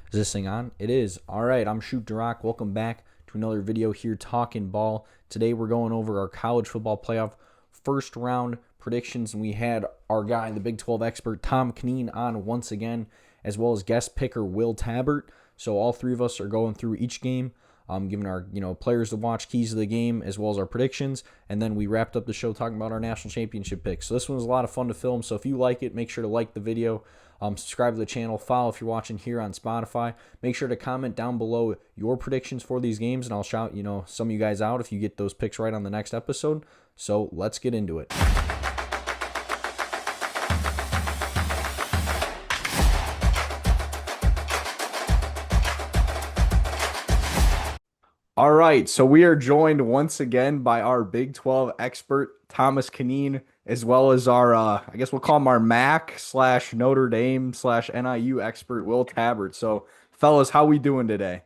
Is this thing on? It is. All right, I'm DaRock. Welcome back to another video here talking ball. Today we're going over our college football playoff first round predictions, and we had our guy, the Big 12 expert Tom Conneen, on once again, as well as guest picker Will Tabbert. So all three of us are going through each game, giving our players to watch, keys to the game, as well as our predictions, and then we wrapped up the show talking about our national championship picks. So this one was a lot of fun to film. So if you like it, make sure to like the video. Subscribe to the channel, follow if you're watching here on Spotify. Make sure to comment down below your predictions for these games, and I'll shout some of you guys out if you get those picks right on the next episode. So let's get into it. All right, so we are joined once again by our Big 12 expert, Thomas Conneen, as well as our, I guess we'll call him our MAC slash Notre Dame slash NIU expert, Will Tabbert. So, fellas, how we doing today?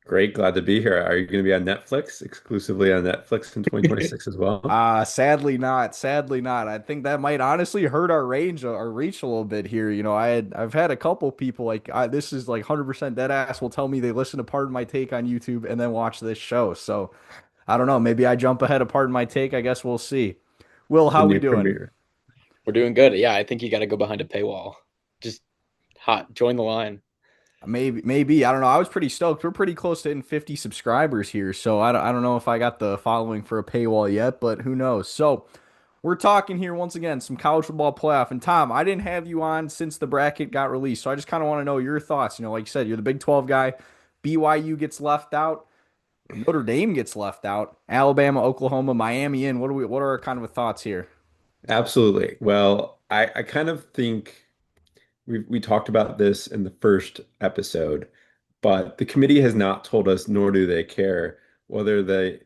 Great, glad to be here. Are you going to be on Netflix, exclusively on Netflix in 2026 as well? Sadly not. Sadly not. I think that might honestly hurt our range, our reach a little bit here. I've had a couple people this is like 100% dead ass will tell me they listen to Pardon My Take on YouTube and then watch this show. So I don't know. Maybe I jump ahead of Pardon My Take. I guess we'll see. Will, The how we new doing? premiere. We're doing good. Yeah, I think you got to go behind a paywall. Just hot. Join the line. Maybe. I don't know. I was pretty stoked. We're pretty close to hitting 50 subscribers here, so I don't know if I got the following for a paywall yet, but who knows? So we're talking here once again some college football playoff. And Tom, I didn't have you on since the bracket got released, so I just kind of want to know your thoughts. Like you said, you're the Big 12 guy. BYU gets left out. Notre Dame gets left out. Alabama, Oklahoma, Miami in. What are our kind of thoughts here? Absolutely. Well, I kind of think we talked about this in the first episode, but the committee has not told us, nor do they care, whether they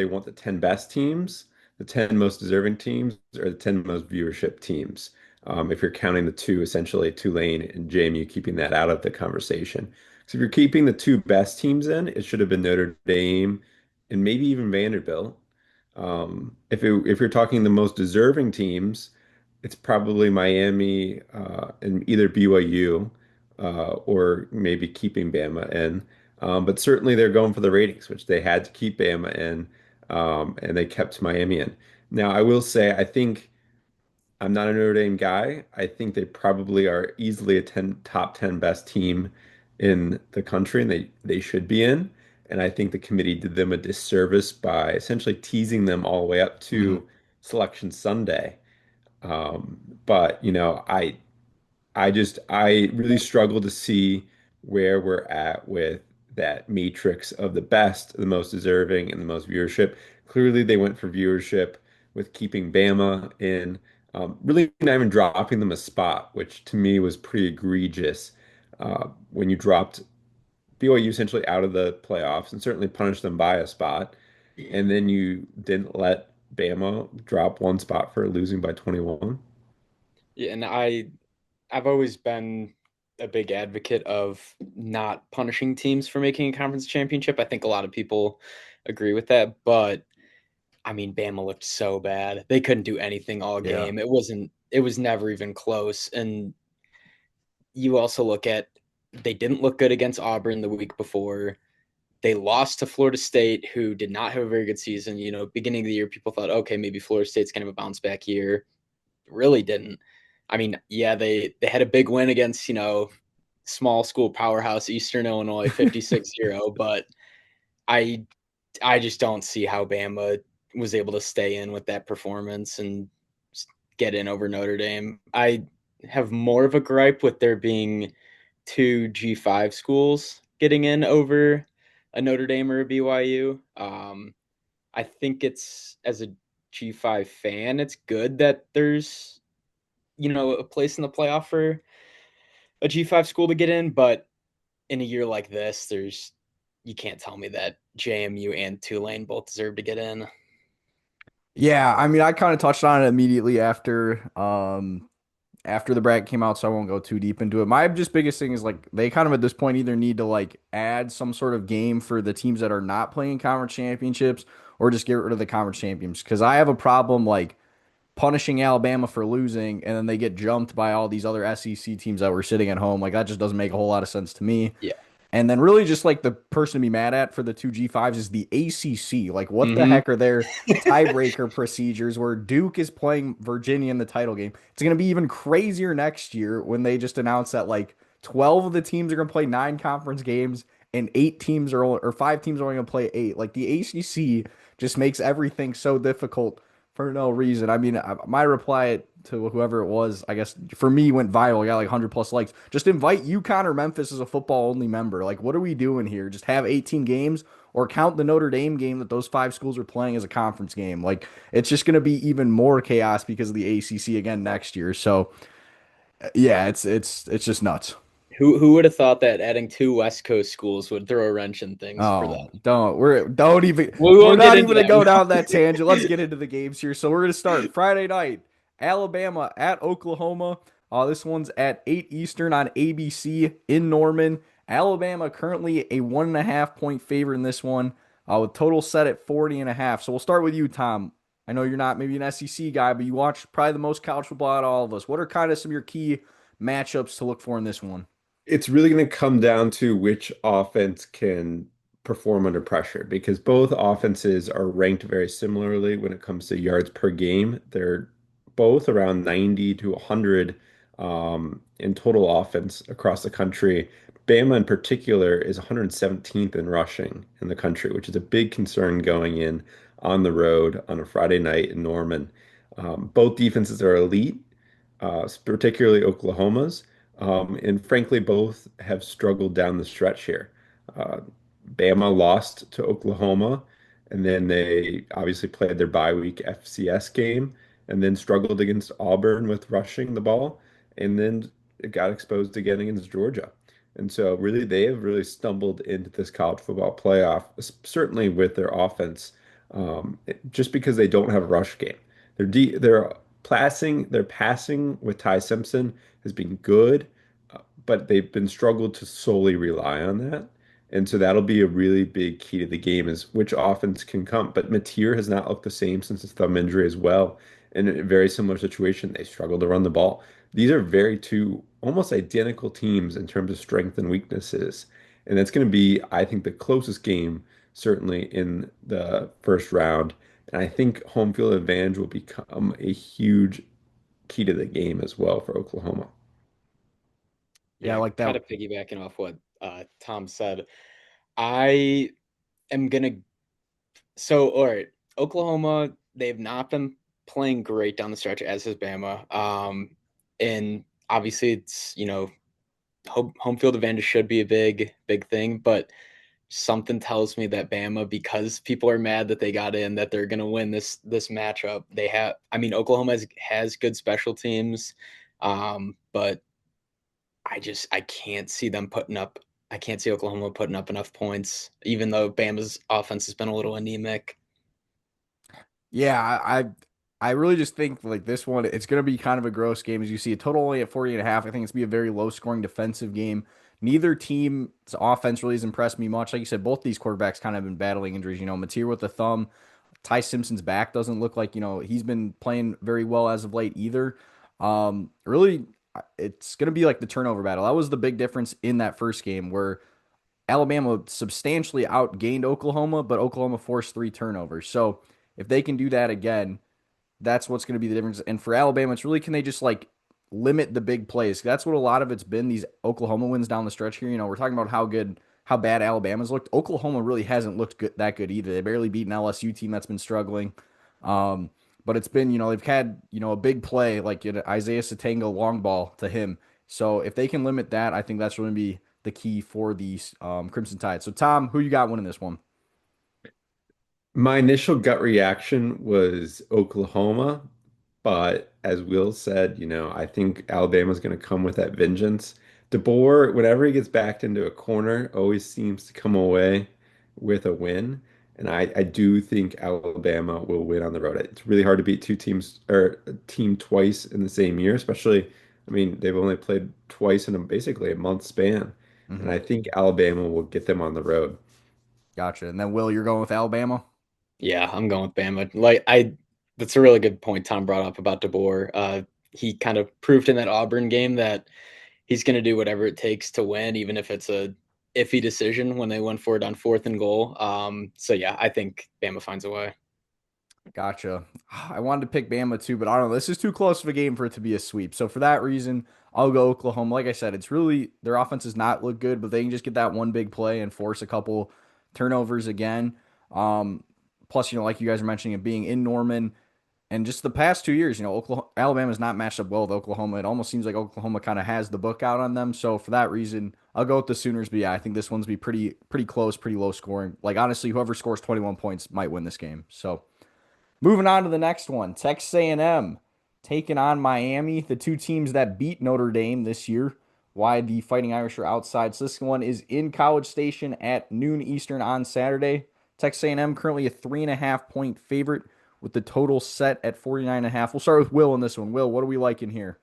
want the 10 best teams, the 10 most deserving teams, or the 10 most viewership teams. If you're counting the two, essentially Tulane and JMU, keeping that out of the conversation. So if you're keeping the two best teams in, it should have been Notre Dame and maybe even Vanderbilt. If you're talking the most deserving teams, it's probably Miami and either BYU or maybe keeping Bama in. But certainly they're going for the ratings, which they had to keep Bama in, and they kept Miami in. Now, I will say, I think I'm not a Notre Dame guy. I think they probably are easily a top 10 best team in the country, and they should be in. And I think the committee did them a disservice by essentially teasing them all the way up Mhm. to Selection Sunday. But I really struggle to see where we're at with that matrix of the best, the most deserving, and the most viewership. Clearly, they went for viewership with keeping Bama in, really not even dropping them a spot, which to me was pretty egregious. When you dropped BYU essentially out of the playoffs and certainly punished them by a spot, and then you didn't let Bama drop one spot for losing by 21. Yeah, and I've always been a big advocate of not punishing teams for making a conference championship. I think a lot of people agree with that, but I mean, Bama looked so bad. They couldn't do anything all Yeah. game. It was never even close. And you also look at they didn't look good against Auburn the week before. They lost to Florida State, who did not have a very good season. Beginning of the year, people thought, okay, maybe Florida State's kind of a bounce back year. Really didn't. I mean, yeah, they had a big win against, small school powerhouse Eastern Illinois 56-0, but I I just don't see how Bama was able to stay in with that performance and get in over Notre Dame. I have more of a gripe with there being two G5 schools getting in over a Notre Dame or a BYU. I think it's as a G5 fan, it's good that there's a place in the playoff for a G5 school to get in, but in a year like this, you can't tell me that JMU and Tulane both deserve to get in. Yeah, I mean, I kind of touched on it immediately after the bracket came out, so I won't go too deep into it. My just biggest thing is like they kind of at this point either need to like add some sort of game for the teams that are not playing conference championships or just get rid of the conference champions because I have a problem like punishing Alabama for losing, and then they get jumped by all these other SEC teams that were sitting at home. Like that just doesn't make a whole lot of sense to me. Yeah. And then really just like the person to be mad at for the two G5s is the ACC. Like what the Hmm. heck are their tiebreaker procedures where Duke is playing Virginia in the title game? It's going to be even crazier next year when they just announce that like 12 of the teams are going to play 9 conference games and 8 teams are or 5 teams are only going to play 8. Like the ACC just makes everything so difficult for no reason. I mean, my reply to whoever it was, I guess for me went viral. I got like 100 plus likes. Just invite UConn or Memphis as a football only member. Like, what are we doing here? Just have 18 games or count the Notre Dame game that those 5 schools are playing as a conference game. Like, it's just going to be even more chaos because of the ACC again next year. So, yeah, it's just nuts. Who would have thought that adding 2 West Coast schools would throw a wrench in things for them? Oh, don't even We we're won't get not into even gonna that. go down that tangent. Let's get into the games here. So we're gonna start Friday night, Alabama at Oklahoma. This one's at 8 Eastern on ABC in Norman. Alabama currently a 1.5 point favorite in this one, with total set at 40.5. So we'll start with you, Tom. I know you're not maybe an SEC guy, but you watch probably the most college football out of all of us. What are kind of some of your key matchups to look for in this one? It's really going to come down to which offense can perform under pressure because both offenses are ranked very similarly when it comes to yards per game. They're both around 90 to 100 in total offense across the country. Bama in particular is 117th in rushing in the country, which is a big concern going in on the road on a Friday night in Norman. Both defenses are elite, particularly Oklahoma's. And frankly, both have struggled down the stretch here. Uh, Bama lost to Oklahoma, and then they obviously played their bye week FCS game, and then struggled against Auburn with rushing the ball, and then it got exposed again against Georgia. And so, really, they have really stumbled into this college football playoff, certainly with their offense, just because they don't have a rush game. Their passing with Ty Simpson has been good, but they've been struggled to solely rely on that. And so that'll be a really big key to the game is which offense can come. But Mateer has not looked the same since his thumb injury as well. In a very similar situation, they struggle to run the ball. These are very two almost identical teams in terms of strength and weaknesses. And that's going to be, I think, the closest game, certainly in the first round. And I think home field advantage will become a huge key to the game as well for Oklahoma. Yeah, Yeah, like kind that. of piggybacking off what Tom said. I am gonna so all right, Oklahoma, they've not been playing great down the stretch as has Bama. And obviously it's home field advantage should be a big thing, but something tells me that Bama, because people are mad that they got in, that they're gonna win this matchup. I mean, Oklahoma has good special teams, but I can't see them putting up. I can't see Oklahoma putting up enough points, even though Bama's offense has been a little anemic. Yeah, I really just think like this one, it's going to be kind of a gross game as you see a total only at 40.5. I think it's going to be a very low scoring defensive game. Neither team's offense really has impressed me much. Like you said, both these quarterbacks kind of been battling injuries. Mateer with the thumb, Ty Simpson's back doesn't look like, he's been playing very well as of late either. Really, it's going to be like the turnover battle. That was the big difference in that first game where Alabama substantially outgained Oklahoma, but Oklahoma forced 3 turnovers. So if they can do that again, that's what's going to be the difference. And for Alabama, it's really can they just like limit the big plays? That's what a lot of it's been. These Oklahoma wins down the stretch here. We're talking about how bad Alabama's looked. Oklahoma really hasn't looked that good either. They barely beat an LSU team that's been struggling. Um, but it's been, they've had, a big play like Isaiah Satango long ball to him. So if they can limit that, I think that's going to be the key for the Crimson Tide. So Tom, who you got winning this one? My initial gut reaction was Oklahoma, but as Will said, I think Alabama's going to come with that vengeance. DeBoer, whenever he gets backed into a corner, always seems to come away with a win. And I do think Alabama will win on the road. It's really hard to beat two teams or a team twice in the same year, especially, I mean, they've only played twice in basically a month span. And Mm-hmm. I think Alabama will get them on the road. Gotcha. And then Will, you're going with Alabama? Yeah, I'm going with Bama. Like That's a really good point Tom brought up about DeBoer. He kind of proved in that Auburn game that he's going to do whatever it takes to win, even if it's a iffy decision when they went for it on 4th and goal. So yeah, I think Bama finds a way. Gotcha. I wanted to pick Bama too, but I don't know. This is too close of a game for it to be a sweep. So for that reason, I'll go Oklahoma. Like I said, it's really their offense does not look good, but they can just get that one big play and force a couple turnovers again. Plus, like you guys are mentioning, it being in Norman, and just the past 2 years, Oklahoma, Alabama's not matched up well with Oklahoma. It almost seems like Oklahoma kind of has the book out on them. So for that reason, I'll go with the Sooners. But yeah, I think this one's be pretty close, pretty low scoring. Like honestly, whoever scores 21 points might win this game. So moving on to the next one, Texas A&M taking on Miami, the two teams that beat Notre Dame this year. Why the Fighting Irish are outside. So this one is in College Station at noon Eastern on Saturday. Texas A&M currently a 3.5 point favorite with the total set at 49.5. We'll start with Will in this one. Will, what do we like in here?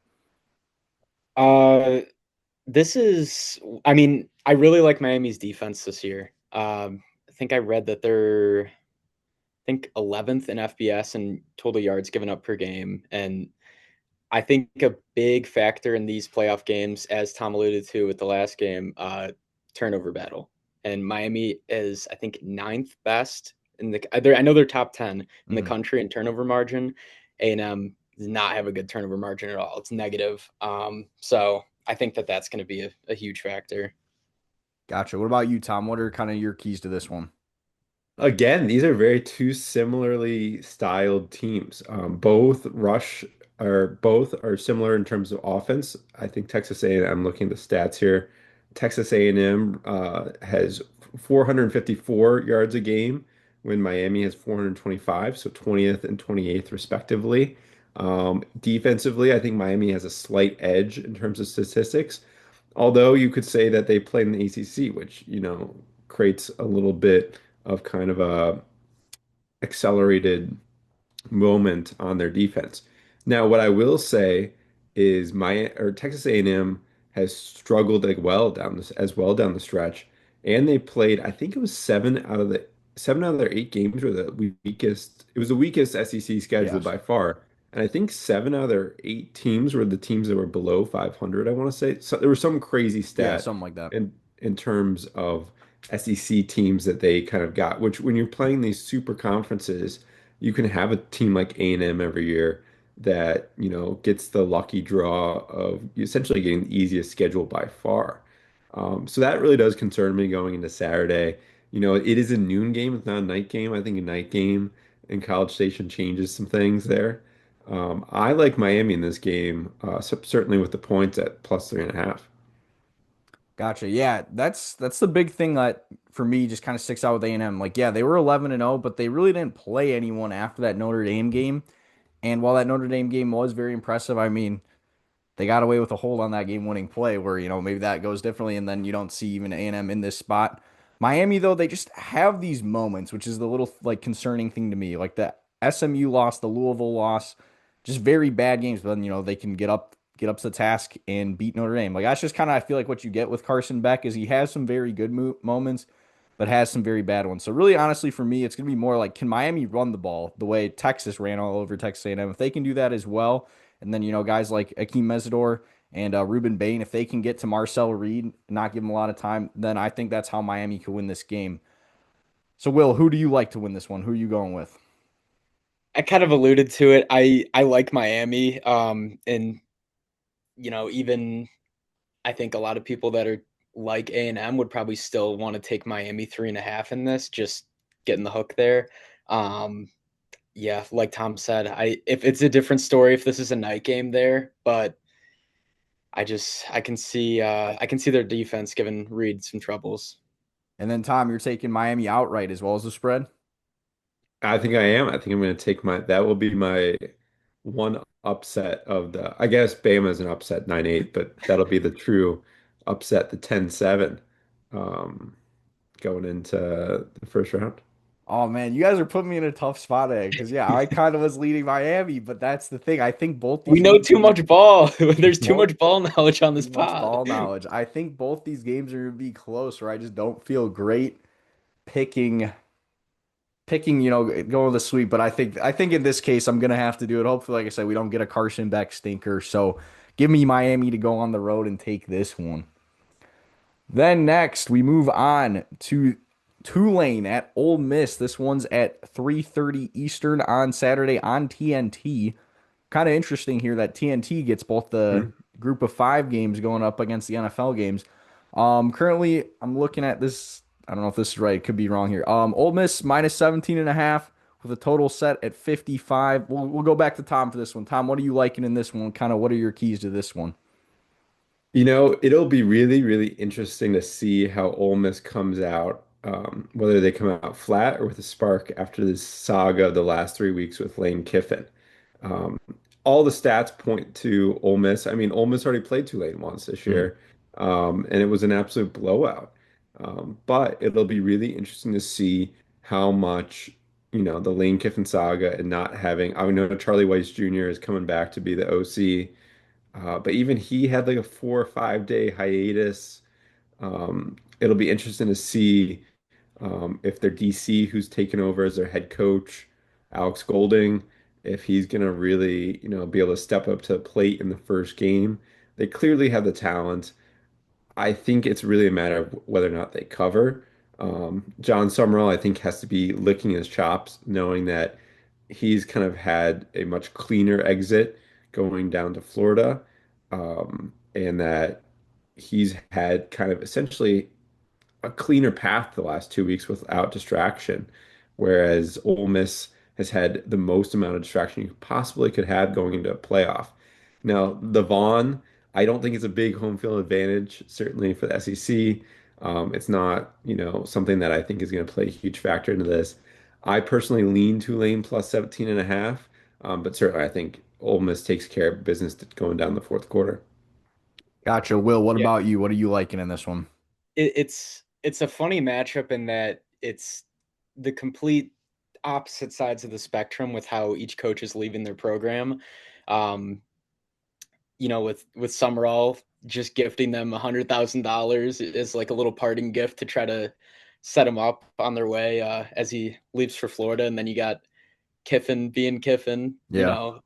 Uh, this is, I mean, I really like Miami's defense this year. I think I read that they're, I think 11th in FBS and total yards given up per game. And I think a big factor in these playoff games, as Tom alluded to with the last game, turnover battle. And Miami is, I think, ninth best in the. I know they're top 10 in the country in turnover margin. A&M does not have a good turnover margin at all. It's negative. So I think that that's going to be a huge factor. Gotcha. What about you, Tom? What are kind of your keys to this one? Again, these are very two similarly styled teams. Both are similar in terms of offense. I think Texas A&M, I'm looking at the stats here. Texas A&M has 454 yards a game when Miami has 425, so 20th and 28th respectively. Defensively, I think Miami has a slight edge in terms of statistics. Although you could say that they play in the ACC, which, creates a little bit of kind of a accelerated moment on their defense. Now, what I will say is Texas A&M has struggled down the stretch, and they played. I think it was seven out of their 8 games were the weakest. It was the weakest SEC schedule Yes. by far, and I think 7 out of their 8 teams were the teams that were below 500. I want to say so. There was some crazy Yeah, stat something like that. in terms of SEC teams that they kind of got. Which when you're playing these super conferences you can have a team like A&M every year that, gets the lucky draw of essentially getting the easiest schedule by far. So that really does concern me going into Saturday. It is a noon game, it's not a night game. I think a night game in College Station changes some things there. I like Miami in this game, certainly with the points at +3.5. Gotcha. Yeah, that's the big thing that for me just kind of sticks out with A&M. Like, yeah, they were 11-0, but they really didn't play anyone after that Notre Dame game. And while that Notre Dame game was very impressive, I mean, they got away with a hold on that game-winning play where, maybe that goes differently and then you don't see even A&M in this spot. Miami, though, they just have these moments, which is the little, like, concerning thing to me. Like, the SMU loss, the Louisville loss, just very bad games, but then, they can get up to the task and beat Notre Dame. Like, that's just kind of, I feel like, what you get with Carson Beck is he has some very good moments, but has some very bad ones. So really, honestly, for me, it's going to be more like, can Miami run the ball the way Texas ran all over Texas A&M? If they can do that as well, and then, guys like Akeem Mesidor and Ruben Bain, if they can get to Marcel Reed, not give him a lot of time, then I think that's how Miami could win this game. So, Will, who do you like to win this one? Who are you going with? I kind of alluded to it. I like Miami. And even I think a lot of people that are like A&M would probably still want to take Miami 3.5 in this, just getting the hook there. Um, yeah, like Tom said, if it's a different story if this is a night game there, but I can see their defense giving Reed some troubles. And then, Tom, you're taking Miami outright as well as the spread? I think I am. I think I'm going to take that will be my one upset of I guess Bama is an upset 9-8, but that'll be the true upset, the 10-7, um, going into the first round. Oh man, you guys are putting me in a tough spot because yeah, I kind of was leading Miami, but that's the thing. I think both We these know games are too gonna be much ball. There's too both much ball knowledge on too this much pod. ball knowledge. I think both these games are gonna be close, where I just don't feel great picking picking, going with the sweep, but I think in this case I'm gonna have to do it. Hopefully, like I said, we don't get a Carson Beck stinker. So give me Miami to go on the road and take this one. Then next we move on to Tulane at Ole Miss. This one's at 3:30 Eastern on Saturday on TNT. Kind of interesting here that TNT gets both the Hmm. group of five games going up against the NFL games. Currently, I'm looking at this. I don't know if this is right. It could be wrong here. Ole Miss minus 17 and a half with a total set at 55. We'll go back to Tom for this one. Tom, what are you liking in this one? Kind of what are your keys to this one? It'll be really, really interesting to see how Ole Miss comes out, whether they come out flat or with a spark after this saga of the last 3 weeks with Lane Kiffin. Um, all the stats point to Ole Miss. I mean, Ole Miss already played Tulane once this Hmm. year, and it was an absolute blowout. But it'll be really interesting to see how much, the Lane Kiffin saga and not having, I know Charlie Weiss Jr. is coming back to be the OC. But even he had like a 4 or 5 day hiatus. It'll be interesting to see if their DC, who's taken over as their head coach, Alex Golding, if he's gonna really, be able to step up to the plate in the first game. They clearly have the talent. I think it's really a matter of whether or not they cover. John Summerall, I think, has to be licking his chops, knowing that he's kind of had a much cleaner exit going down to Florida, and that he's had kind of essentially a cleaner path the last 2 weeks without distraction, whereas Ole Miss has had the most amount of distraction you possibly could have going into a playoff. Now, the Vaughn, I don't think it's a big home field advantage, certainly for the SEC. It's not, something that I think is going to play a huge factor into this. I personally lean Tulane plus 17 and a half, but certainly I think Ole Miss takes care of business going down the fourth quarter. Gotcha. Will, what Yeah, about you? What are you liking in this one? it's a funny matchup in that it's the complete opposite sides of the spectrum with how each coach is leaving their program. Um, with Summerall just gifting them $100,000 is like a little parting gift to try to set him up on their way as he leaves for Florida, and then you got Kiffin being Kiffin, Yeah.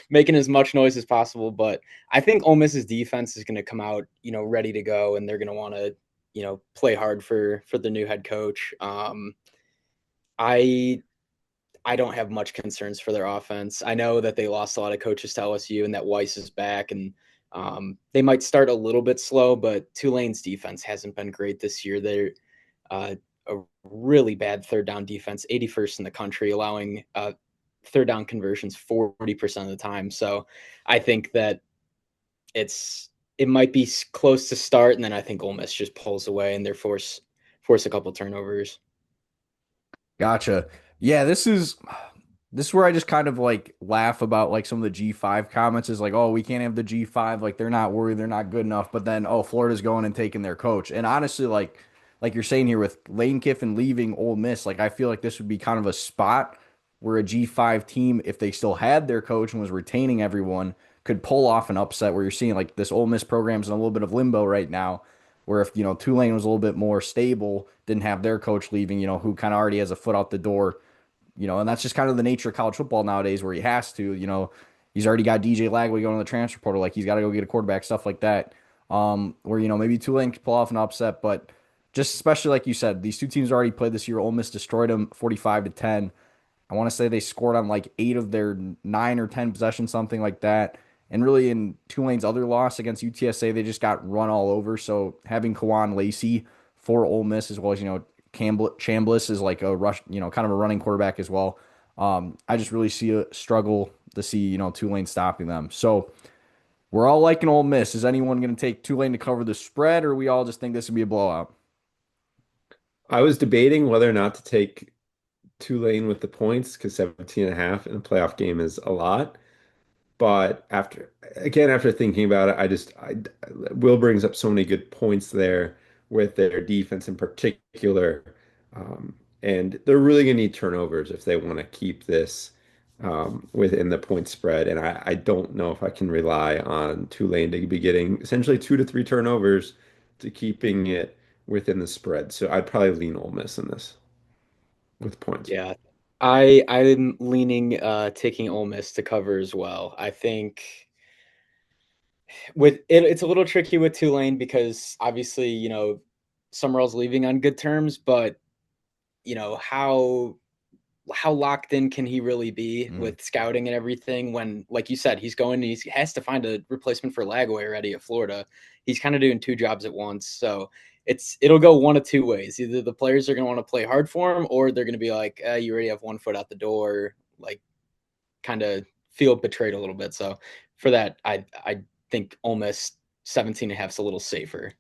making as much noise as possible. But I think Ole Miss's defense is going to come out, ready to go, and they're going to want to, play hard for the new head coach. I I don't have much concerns for their offense. I know that they lost a lot of coaches to LSU and that Weiss is back, and they might start a little bit slow, but Tulane's defense hasn't been great this year. They're a really bad third down defense, 81st in the country, allowing third down conversions 40% of the time. So I think that it might be close to start, and then I think Ole Miss just pulls away and they force a couple turnovers. Gotcha. Yeah, this is where I just kind of like laugh about like some of the G5 comments is like, oh, we can't have the G5, like they're not worried, they're not good enough. But then, oh, Florida's going and taking their coach. And honestly, like you're saying here with Lane Kiffin leaving Ole Miss, like I feel like this would be kind of a spot where a G5 team, if they still had their coach and was retaining everyone, could pull off an upset where you're seeing like this Ole Miss program's in a little bit of limbo right now. Where if, Tulane was a little bit more stable, didn't have their coach leaving, who kind of already has a foot out the door, and that's just kind of the nature of college football nowadays where he has to, he's already got DJ Lagway going to the transfer portal. Like he's got to go get a quarterback, stuff like that. Where, maybe Tulane could pull off an upset, but just especially like you said, these two teams already played this year. Ole Miss destroyed them 45-10. I want to say they scored on like 8 of their 9 or 10 possessions, something like that. And really, in Tulane's other loss against UTSA, they just got run all over. So having Kawan Lacey for Ole Miss, as well as Chambliss is like a rush, kind of a running quarterback as well. I just really see a struggle to see Tulane stopping them. So we're all liking Ole Miss. Is anyone going to take Tulane to cover the spread, or we all just think this would be a blowout? I was debating whether or not to take Tulane with the points because 17 and a half in a playoff game is a lot. But after thinking about it, Will brings up so many good points there with their defense in particular. And they're really going to need turnovers if they want to keep this within the point spread. And I don't know if I can rely on Tulane to be getting essentially 2 to 3 turnovers to keeping it within the spread. So I'd probably lean Ole Miss in this. with points. Yeah. I'm leaning taking Ole Miss to cover as well. I think with it, it's a little tricky with Tulane because obviously, Summerall's leaving on good terms, but how locked in can he really be Mm. with scouting and everything when, like you said, he's going and he has to find a replacement for Lagway already at Florida. He's kind of doing two jobs at once. So it'll go one of two ways. Either the players are going to want to play hard for him, or they're going to be like, you already have 1 foot out the door, like kind of feel betrayed a little bit. So for that, I think Ole Miss 17 and a half is a little safer.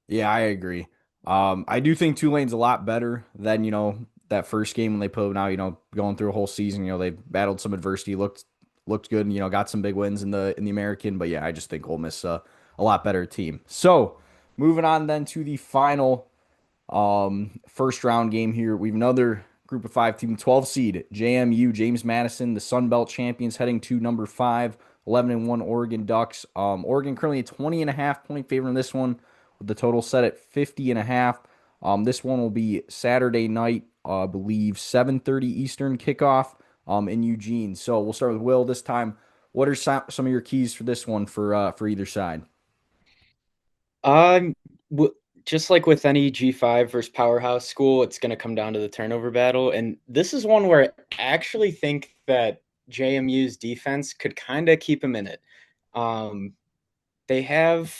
Yeah, I agree. I do think Tulane's a lot better than, that first game when they put now, going through a whole season, they battled some adversity, looked good, and, got some big wins in the American. But yeah, I just think Ole Miss a lot better team. So moving on then to the final first round game here. We have another group of five team, 12 seed, JMU, James Madison, the Sun Belt champions heading to number 5, 11-1 Oregon Ducks. Oregon currently a 20.5 point favorite in this one with the total set at 50.5. This one will be Saturday night, I believe 7:30 Eastern kickoff in Eugene. So we'll start with Will this time. What are some of your keys for this one for either side? Um, just like with any G5 versus powerhouse school, it's going to come down to the turnover battle. And this is one where I actually think that JMU's defense could kind of keep them in it. Um, they have,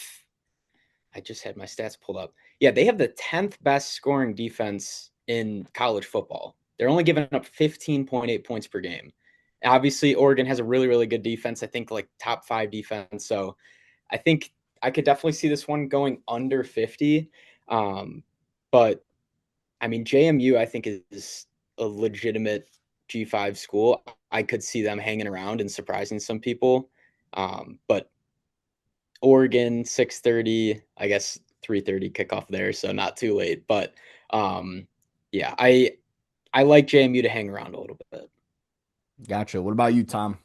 I just had my stats pulled up. Yeah, they have the 10th best scoring defense in college football. They're only giving up 15.8 points per game. Obviously, Oregon has a really, really good defense. I think like top 5 defense. So I think I could definitely see this one going under 50. But I mean, JMU, I think, is a legitimate G5 school. I could see them hanging around and surprising some people. But Oregon, 6:30, I guess 3:30 kickoff there, so not too late. But yeah, I like JMU to hang around a little bit. Gotcha. What about you, Tom?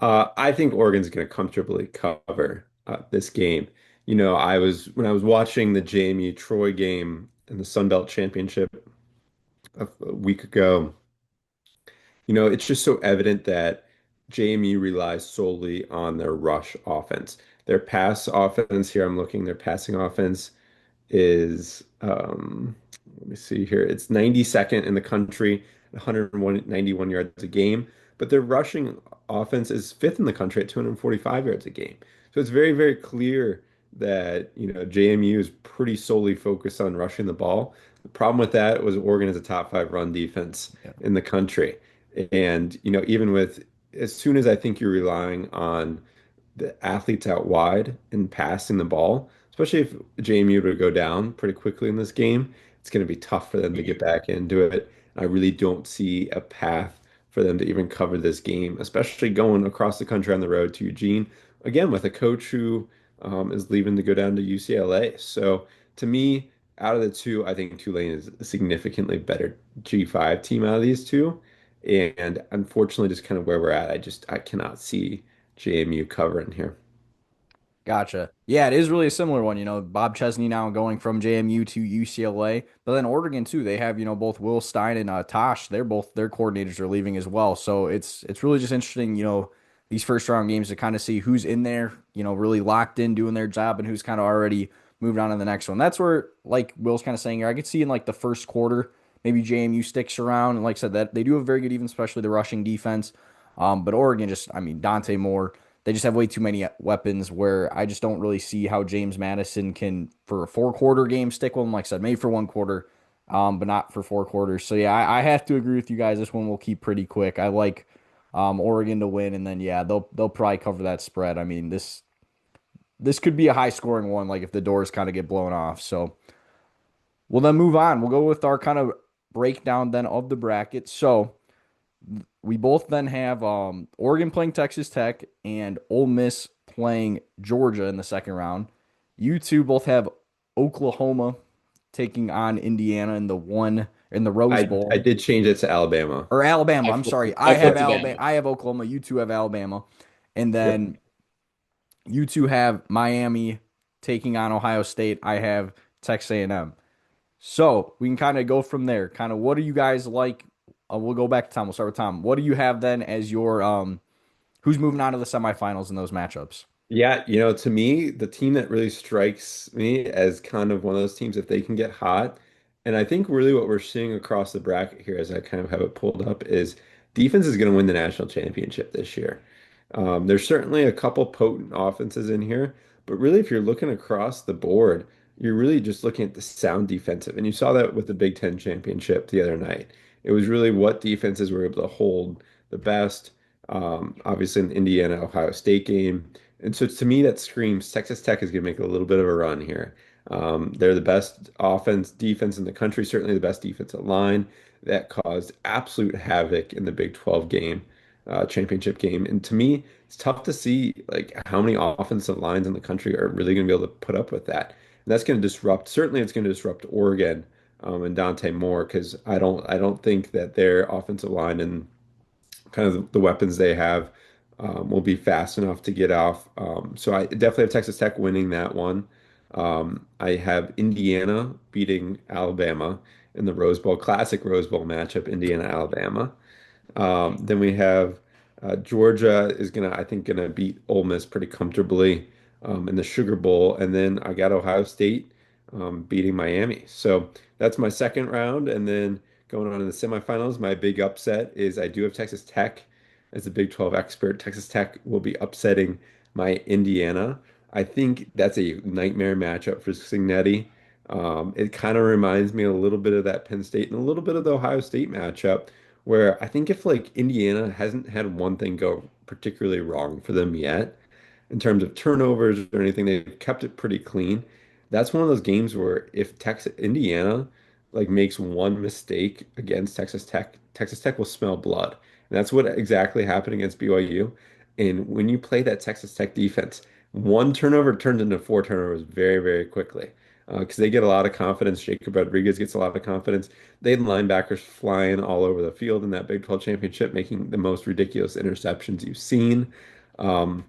I think Oregon's going to comfortably cover this game. When I was watching the JMU Troy game in the Sun Belt Championship a week ago. It's just so evident that JMU relies solely on their rush offense. Their pass offense here, I'm looking, their passing offense is let me see here. It's 92nd in the country, 191 yards a game, but their rushing offense is fifth in the country at 245 yards a game. So it's very, very clear that, JMU is pretty solely focused on rushing the ball. The problem with that was Oregon is a top 5 run defense Yeah. in the country. And, even with as soon as I think you're relying on the athletes out wide and passing the ball, especially if JMU were to go down pretty quickly in this game, it's going to be tough for them to get back into it. I really don't see a path for them to even cover this game, especially going across the country on the road to Eugene, again, with a coach who is leaving to go down to UCLA. So to me, out of the two, I think Tulane is a significantly better G5 team out of these two. And unfortunately, just kind of where we're at, I cannot see JMU covering here. Gotcha. Yeah, it is really a similar one. Bob Chesney now going from JMU to UCLA, but then Oregon too. They have both Will Stein and Tosh. Their coordinators are leaving as well. So it's really just interesting. These first round games to kind of see who's in there. Really locked in doing their job and who's kind of already moved on to the next one. That's where like Will's kind of saying here. I could see in like the first quarter maybe JMU sticks around and like I said that they do have very good even especially the rushing defense. But Oregon just I mean Dante Moore. They just have way too many weapons where I just don't really see how James Madison can, for a 4 quarter game, stick with them. Like I said, maybe for 1 quarter, but not for 4 quarters. So, yeah, I have to agree with you guys. This one will keep pretty quick. I like Oregon to win, and then, yeah, they'll probably cover that spread. I mean, this could be a high scoring one, like if the doors kind of get blown off. So, we'll then move on. We'll go with our kind of breakdown then of the bracket. So, we both then have Oregon playing Texas Tech and Ole Miss playing Georgia in the second round. You two both have Oklahoma taking on Indiana in the Rose I Bowl did change it to Alabama. or Alabama. I I'm sorry. I I have flipped it Alabama. back. I have Oklahoma. You two have Alabama, and Yep. then you two have Miami taking on Ohio State. I have Texas A&M. So we can kind of go from there. Kind of what do you guys like? We'll go back to Tom. We'll start with Tom. What do you have then as your who's moving on to the semifinals in those matchups? Yeah, to me, the team that really strikes me as kind of one of those teams, if they can get hot, and I think really what we're seeing across the bracket here, as I kind of have it pulled up, is defense is going to win the national championship this year. There's certainly a couple potent offenses in here, but really, if you're looking across the board, you're really just looking at the sound defensive, and you saw that with the Big Ten championship the other night. It was really what defenses were able to hold the best. Obviously, in the Indiana Ohio State game. And so to me, that screams Texas Tech is going to make a little bit of a run here. They're the best defense in the country, certainly the best defensive line that caused absolute havoc in the Big 12 game, championship game. And to me, it's tough to see like how many offensive lines in the country are really going to be able to put up with that. And that's going to certainly it's going to disrupt Oregon, and Dante Moore because I don't think that their offensive line and kind of the weapons they have will be fast enough to get off. So I definitely have Texas Tech winning that one. I have Indiana beating Alabama in the Rose Bowl, classic Rose Bowl matchup, Indiana, Alabama. Then we have Georgia is I think, gonna beat Ole Miss pretty comfortably in the Sugar Bowl, and then I got Ohio State beating Miami. So that's my second round, and then going on in the semifinals, my big upset is I do have Texas Tech as a Big 12 expert. Texas Tech will be upsetting my Indiana. I think that's a nightmare matchup for Signetti. It kind of reminds me a little bit of that Penn State and a little bit of the Ohio State matchup where I think if like Indiana hasn't had one thing go particularly wrong for them yet in terms of turnovers or anything, they've kept it pretty clean. That's one of those games where if Indiana like makes one mistake against Texas Tech, Texas Tech will smell blood. And that's what exactly happened against BYU. And when you play that Texas Tech defense, one turnover turns into four turnovers very, very quickly. Because they get a lot of confidence. Jacob Rodriguez gets a lot of confidence. They had linebackers flying all over the field in that Big 12 championship, making the most ridiculous interceptions you've seen. Um,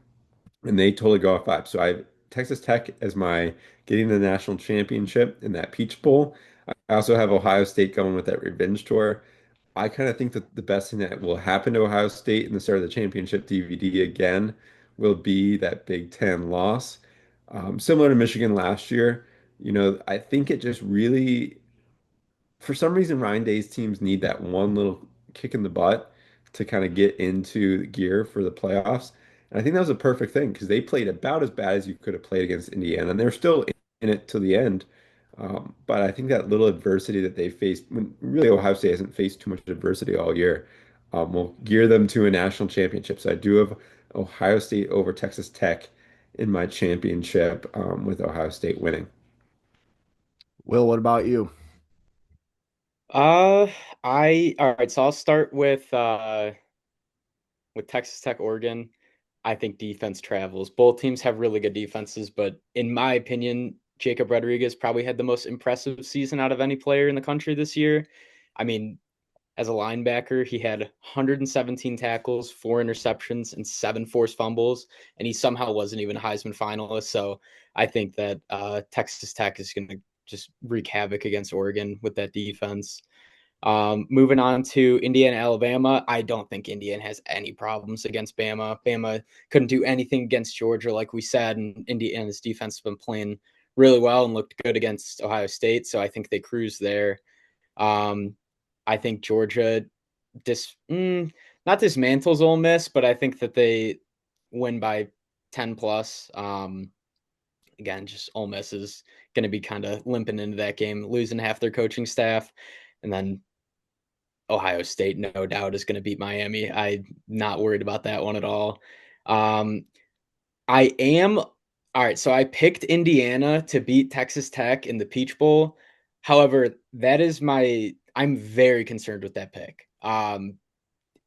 and they totally go off vibes. So I have Texas Tech as my getting the national championship in that Peach Bowl. I also have Ohio State going with that revenge tour. I kind of think that the best thing that will happen to Ohio State in the start of the championship DVD again will be that Big Ten loss. Similar to Michigan last year, I think it just really for some reason, Ryan Day's teams need that one little kick in the butt to kind of get into gear for the playoffs. And I think that was a perfect thing because they played about as bad as you could have played against Indiana, and they're still in it to the end. But I think that little adversity that they faced, when really Ohio State hasn't faced too much adversity all year, will gear them to a national championship. So I do have Ohio State over Texas Tech in my championship, with Ohio State winning. Will, what about you? Uh, all right, so I'll start with Texas Tech, Oregon. I think defense travels. Both teams have really good defenses, but in my opinion, Jacob Rodriguez probably had the most impressive season out of any player in the country this year. I mean, as a linebacker, he had 117 tackles, 4 interceptions, and 7 forced fumbles, and he somehow wasn't even a Heisman finalist. So I think that Texas Tech is going to just wreak havoc against Oregon with that defense. Moving on to Indiana, Alabama. I don't think Indiana has any problems against Bama. Bama couldn't do anything against Georgia, like we said, and Indiana's defense has been playing really well and looked good against Ohio State. So I think they cruise there. Um, I think Georgia not dismantles Ole Miss, but I think that they win by 10 plus. Again, just Ole Miss is going to be kind of limping into that game, losing half their coaching staff, and then Ohio State, no doubt, is going to beat Miami. I'm not worried about that one at all. Um, I am all right. So I picked Indiana to beat Texas Tech in the Peach Bowl. However, I'm very concerned with that pick.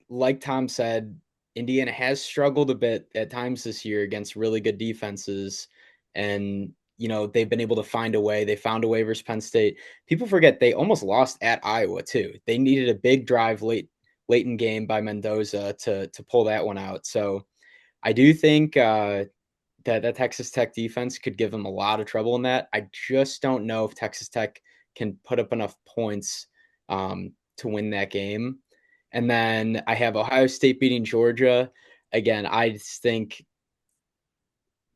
Like Tom said, Indiana has struggled a bit at times this year against really good defenses. And, they've been able to find a way. They found a way versus Penn State. People forget they almost lost at Iowa, too. They needed a big drive late in game by Mendoza to pull that one out. So I do think that Texas Tech defense could give them a lot of trouble in that. I just don't know if Texas Tech can put up enough points to win that game. And then I have Ohio State beating Georgia. Again, I just think,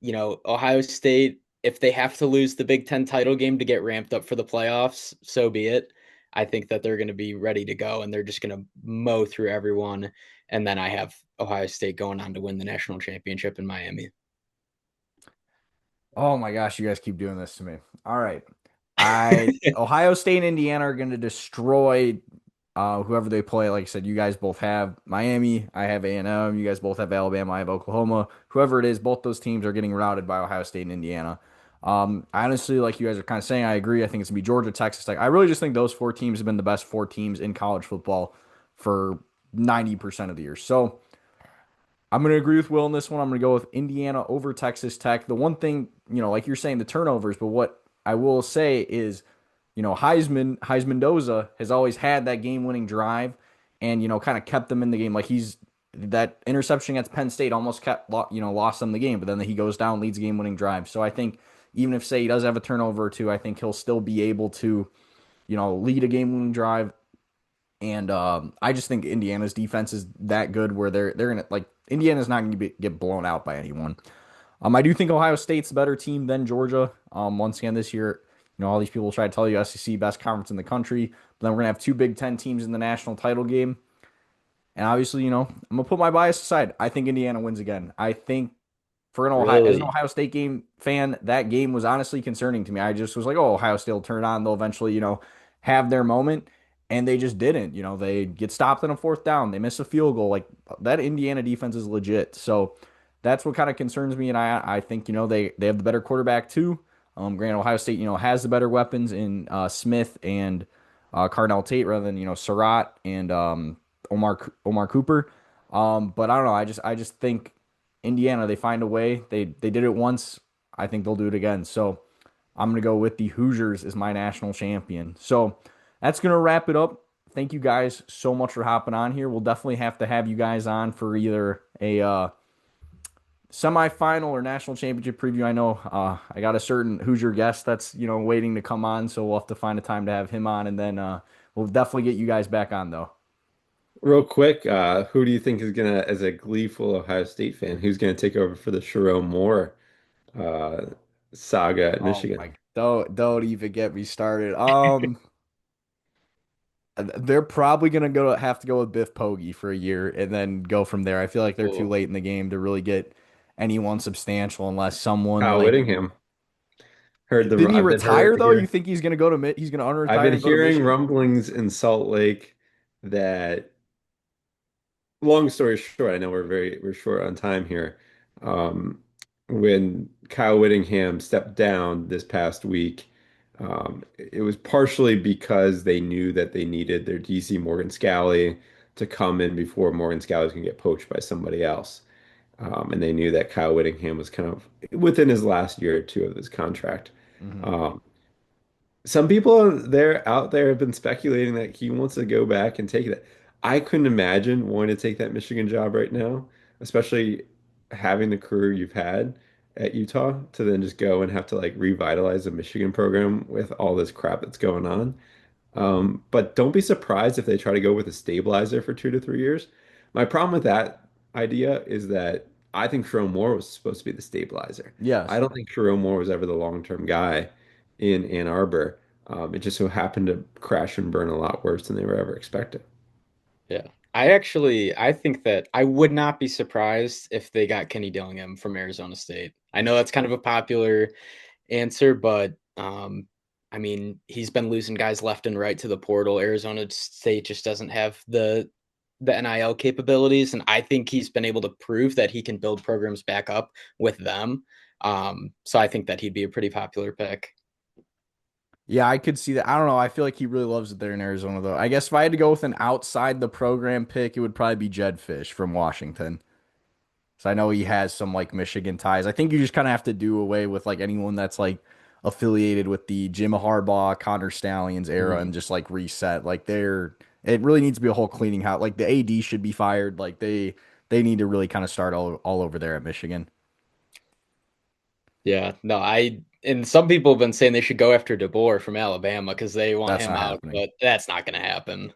Ohio State, if they have to lose the Big Ten title game to get ramped up for the playoffs, so be it. I think that they're going to be ready to go and they're just going to mow through everyone. And then I have Ohio State going on to win the national championship in Miami. Oh my gosh, you guys keep doing this to me. All right. Ohio State and Indiana are going to destroy whoever they play. Like I said, you guys both have Miami. I have A&M. You guys both have Alabama. I have Oklahoma. Whoever it is, both those teams are getting routed by Ohio State and Indiana. Honestly, like you guys are kind of saying, I agree. I think it's going to be Georgia, Texas Tech. I really just think those four teams have been the best four teams in college football for 90% of the year. So I'm going to agree with Will in this one. I'm going to go with Indiana over Texas Tech. The one thing, like you're saying, the turnovers, but what I will say is, Heisman Mendoza has always had that game-winning drive and, kind of kept them in the game. Like that interception against Penn State almost lost them the game, but then he goes down, leads game-winning drive. So I think even if, say, he does have a turnover or two, I think he'll still be able to, lead a game-winning drive. And I just think Indiana's defense is that good where they're gonna like Indiana's not gonna get blown out by anyone. I do think Ohio State's a better team than Georgia. Once again this year, all these people will try to tell you SEC best conference in the country, but then we're gonna have two Big Ten teams in the national title game. And obviously, I'm gonna put my bias aside. I think Indiana wins again. I think for as an Really? Ohio State game fan, that game was honestly concerning to me. I just was like, oh, Ohio State will turn on. They'll eventually, have their moment. And they just didn't. They get stopped on a fourth down. They miss a field goal. Like that Indiana defense is legit. So that's what kind of concerns me. And I think, they have the better quarterback too. Granted, Ohio State, has the better weapons in Smith and Cardinal Tate rather than, Surratt and Omar Cooper. But I don't know. I just think Indiana, they find a way. They did it once. I think they'll do it again. So I'm gonna go with the Hoosiers as my national champion. So that's gonna wrap it up. Thank you guys so much for hopping on here. We'll definitely have to have you guys on for either a semifinal or national championship preview. I know I got a certain Hoosier guest that's waiting to come on, so we'll have to find a time to have him on, and then we'll definitely get you guys back on though. Real quick, who do you think is gonna, as a gleeful Ohio State fan, who's gonna take over for the Sharon Moore uh, saga at Oh Michigan? my, don't even get me started. They're probably gonna have to go with Biff Poggi for a year and then go from there. I feel like they're too Cool. late in the game to really get anyone substantial unless someone Kyle like Whittingham. Heard the didn't he I've been heard retire though? You here. think he's gonna go to he's gonna I've unretire been and go to hearing Michigan? rumblings in Salt Lake that, long story short, I know we're short on time here. Um, when Kyle Whittingham stepped down this past week, it was partially because they knew that they needed their DC Morgan Scalley to come in before Morgan Scalley was going to get poached by somebody else. And they knew that Kyle Whittingham was kind of within his last year or two of his contract. Hmm. Um, some people out there have been speculating that he wants to go back and take that. I couldn't imagine wanting to take that Michigan job right now, especially having the career you've had at Utah to then just go and have to like revitalize the Michigan program with all this crap that's going on. But don't be surprised if they try to go with a stabilizer for 2 to 3 years. My problem with that idea is that I think Sherrone Moore was supposed to be the stabilizer. I Yes. don't think Sherrone Moore was ever the long-term guy in Ann Arbor. It just so happened to crash and burn a lot worse than they were ever expected. Yeah. I think that I would not be surprised if they got Kenny Dillingham from Arizona State. I know that's kind of a popular answer, but I mean, he's been losing guys left and right to the portal. Arizona State just doesn't have the NIL capabilities, and I think he's been able to prove that he can build programs back up with them. So I think that he'd be a pretty popular pick. Yeah, I could see that. I don't know. I feel like he really loves it there in Arizona, though. I guess if I had to go with an outside the program pick, it would probably be Jed Fish from Washington. So I know he has some like Michigan ties. I think you just kind of have to do away with like anyone that's like affiliated with the Jim Harbaugh, Connor Stallions era Mhm. and just like reset. Like it really needs to be a whole cleaning house. Like the AD should be fired. Like they need to really kind of start all over there at Michigan. Yeah, no, And some people have been saying they should go after DeBoer from Alabama because they want That's him not out, happening. but that's not going to happen.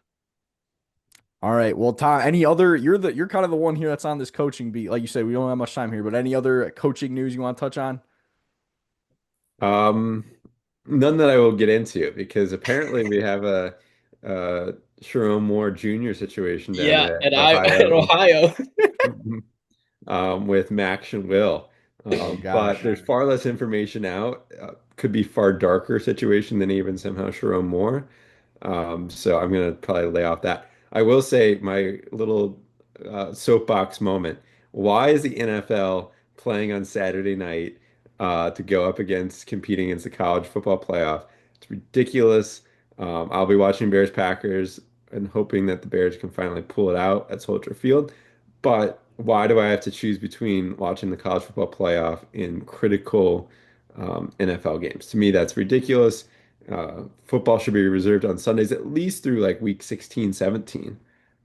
All right. Well, Tom, any other you're kind of the one here that's on this coaching beat. Like you said, we don't have much time here, but any other coaching news you want to touch on? Um, None that I will get into because apparently we have a Sharon Moore Jr. situation down Yeah, at at at Ohio. Ohio. With Max and Will. Oh But gosh. there's far less information out. Could be far darker situation than even somehow Sharon Moore. So I'm gonna probably lay off that. I will say my little soapbox moment. Why is the NFL playing on Saturday night to go up against competing against the college football playoff? It's ridiculous. I'll be watching Bears Packers and hoping that the Bears can finally pull it out at Soldier Field. But why do I have to choose between watching the college football playoff and critical NFL games? To me, that's ridiculous. Football should be reserved on Sundays at least through like week 16, 17.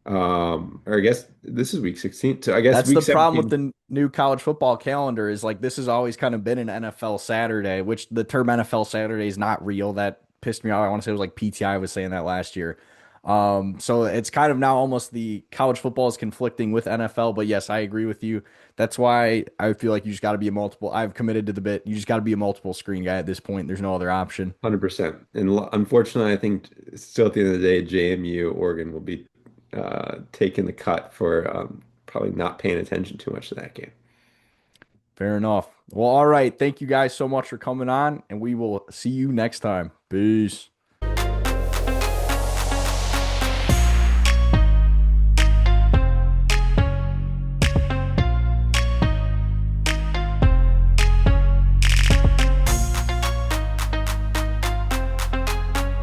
Or I guess this is week 16. So I guess That's week the problem with 17. the new college football calendar is like this has always kind of been an NFL Saturday, which the term NFL Saturday is not real. That pissed me off. I want to say it was like PTI was saying that last year. So it's kind of now almost the college football is conflicting with NFL, but yes, I agree with you. That's why I feel like you just got to be a multiple. I've committed to the bit. You just got to be a multiple screen guy at this point. There's no other option. 100%. And unfortunately, I think still at the end of the day, JMU, Oregon will be taking the cut for probably not paying attention too much to that game. Fair enough. Well, all right. Thank you guys so much for coming on, and we will see you next time. Peace.